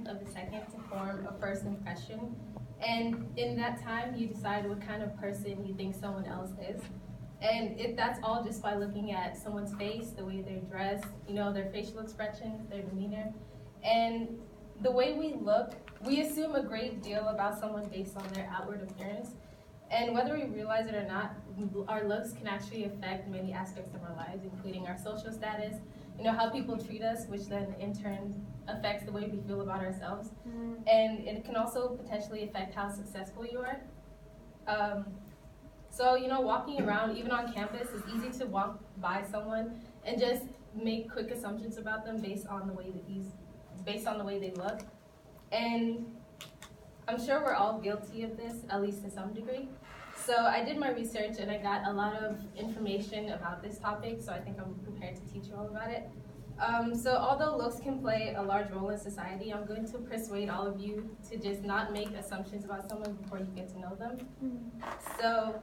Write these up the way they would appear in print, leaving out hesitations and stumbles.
1/10 of a second to form a first impression. And in that time, you decide what kind of person you think someone else is. And that's all just by looking at someone's face, the way they're dressed, their facial expressions, their demeanor. And the way we look, we assume a great deal about someone based on their outward appearance. And whether we realize it or not, our looks can actually affect many aspects of our lives, including our social status, how people treat us, which then in turn affects the way we feel about ourselves. And it can also potentially affect how successful you are. So, walking around, even on campus, it's easy to walk by someone and just make quick assumptions about them based on the way they look. And I'm sure we're all guilty of this, at least to some degree. So I did my research and I got a lot of information about this topic, so I think I'm prepared to teach you all about it. So although looks can play a large role in society, I'm going to persuade all of you to just not make assumptions about someone before you get to know them. So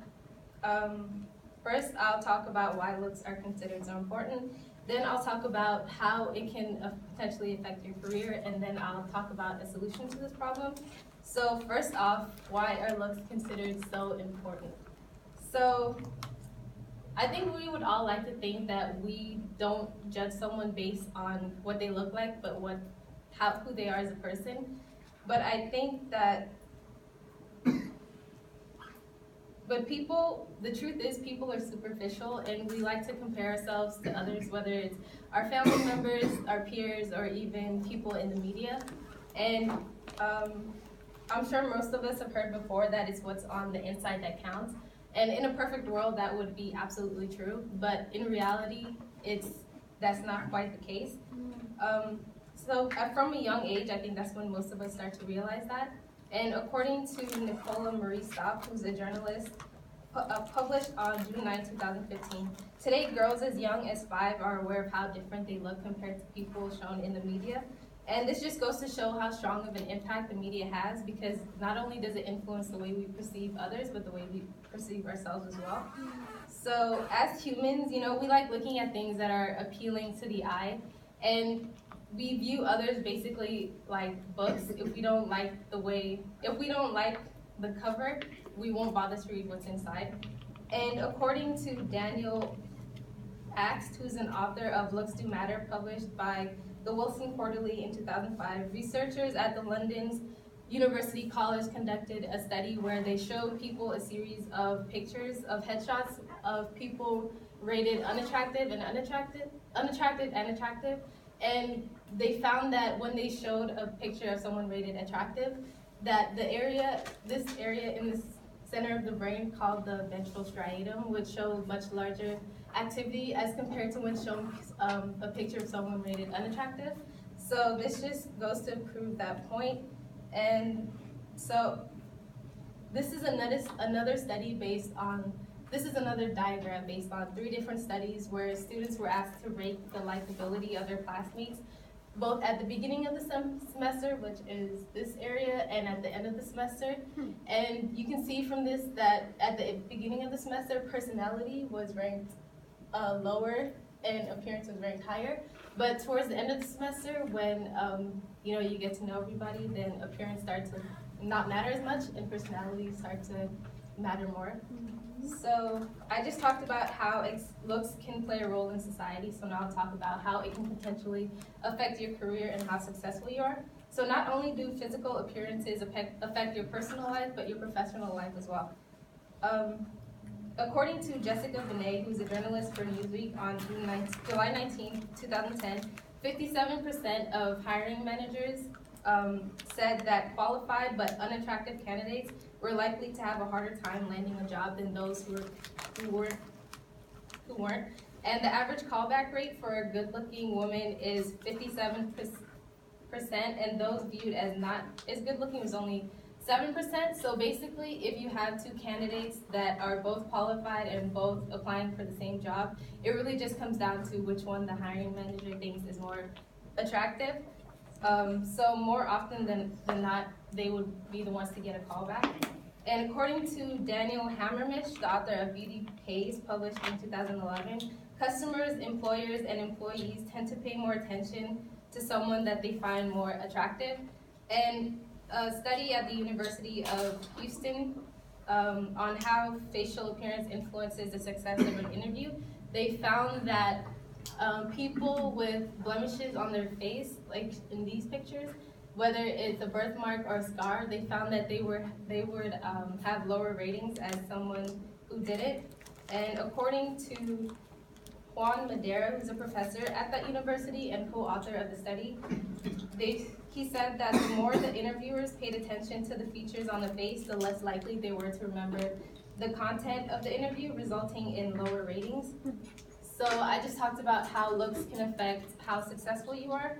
first I'll talk about why looks are considered so important. Then I'll talk about how it can potentially affect your career, and then I'll talk about a solution to this problem. So first off, why are looks considered so important? So I think we would all like to think that we don't judge someone based on what they look like, but who they are as a person. But I think that the truth is people are superficial, and we like to compare ourselves to others, whether it's our family members, our peers, or even people in the media. And I'm sure most of us have heard before that it's what's on the inside that counts. And in a perfect world, that would be absolutely true. But in reality, that's not quite the case. So from a young age, I think that's when most of us start to realize that. And according to Nicola Marie Stopp, who's a journalist, published on June 9, 2015, today girls as young as 5 are aware of how different they look compared to people shown in the media. And this just goes to show how strong of an impact the media has, because not only does it influence the way we perceive others, but the way we perceive ourselves as well. So as humans, we like looking at things that are appealing to the eye, and we view others basically like books. If we don't like the cover, we won't bother to read what's inside. And according to Daniel Axt, who's an author of Looks Do Matter, published by the Wilson Quarterly in 2005, researchers at the London's University College conducted a study where they showed people a series of pictures of headshots of people rated unattractive and attractive. And they found that when they showed a picture of someone rated attractive, that this area in the center of the brain called the ventral striatum would show much larger activity as compared to when shown a picture of someone rated unattractive. So this just goes to prove that point. And so this is another diagram based on 3 different studies where students were asked to rate the likability of their classmates, both at the beginning of the semester, which is this area, and at the end of the semester. And you can see from this that at the beginning of the semester, personality was ranked lower and appearance was ranked higher. But towards the end of the semester, when you get to know everybody, then appearance starts to not matter as much and personality starts to matter more. So I just talked about how looks can play a role in society, so now I'll talk about how it can potentially affect your career and how successful you are. So not only do physical appearances affect your personal life, but your professional life as well. According to Jessica Benet, who's a journalist for Newsweek, on July 19, 2010, 57% of hiring managers said that qualified but unattractive candidates were likely to have a harder time landing a job than those who weren't. And the average callback rate for a good-looking woman is 57%, and those viewed as not as good-looking was only 7%. So basically, if you have 2 candidates that are both qualified and both applying for the same job, it really just comes down to which one the hiring manager thinks is more attractive. So more often than not, they would be the ones to get a call back. And according to Daniel Hammermish, the author of Beauty Pays, published in 2011, customers, employers, and employees tend to pay more attention to someone that they find more attractive. And a study at the University of Houston on how facial appearance influences the success of an interview, they found that people with blemishes on their face, like in these pictures, whether it's a birthmark or a scar, they found that they would have lower ratings as someone who did it. And according to Juan Madera, who's a professor at that university and co-author of the study, he said that the more the interviewers paid attention to the features on the face, the less likely they were to remember the content of the interview, resulting in lower ratings. So I just talked about how looks can affect how successful you are,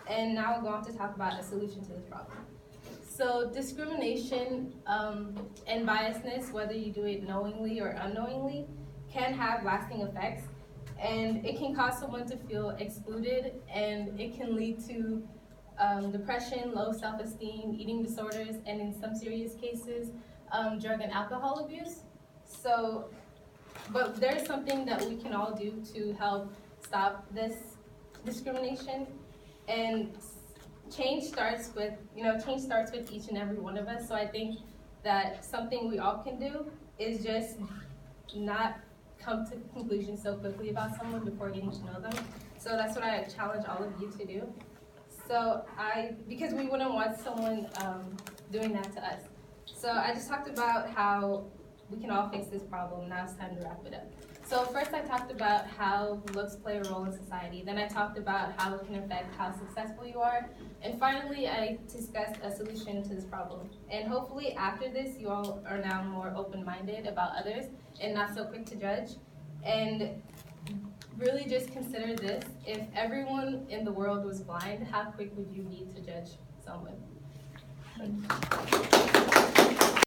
and now I'll go on to talk about a solution to this problem. So discrimination and biasness, whether you do it knowingly or unknowingly, can have lasting effects, and it can cause someone to feel excluded, and it can lead to depression, low self-esteem, eating disorders, and in some serious cases, drug and alcohol abuse. So, but there's something that we can all do to help stop this discrimination, and change starts with each and every one of us. So I think that something we all can do is just not come to conclusions so quickly about someone before getting to know them. So that's what I challenge all of you to do. So because we wouldn't want someone doing that to us. So I just talked about how we can all fix this problem. Now it's time to wrap it up. So first I talked about how looks play a role in society. Then I talked about how it can affect how successful you are. And finally, I discussed a solution to this problem. And hopefully after this, you all are now more open-minded about others and not so quick to judge. And really just consider this: if everyone in the world was blind, how quick would you be to judge someone? Thank you.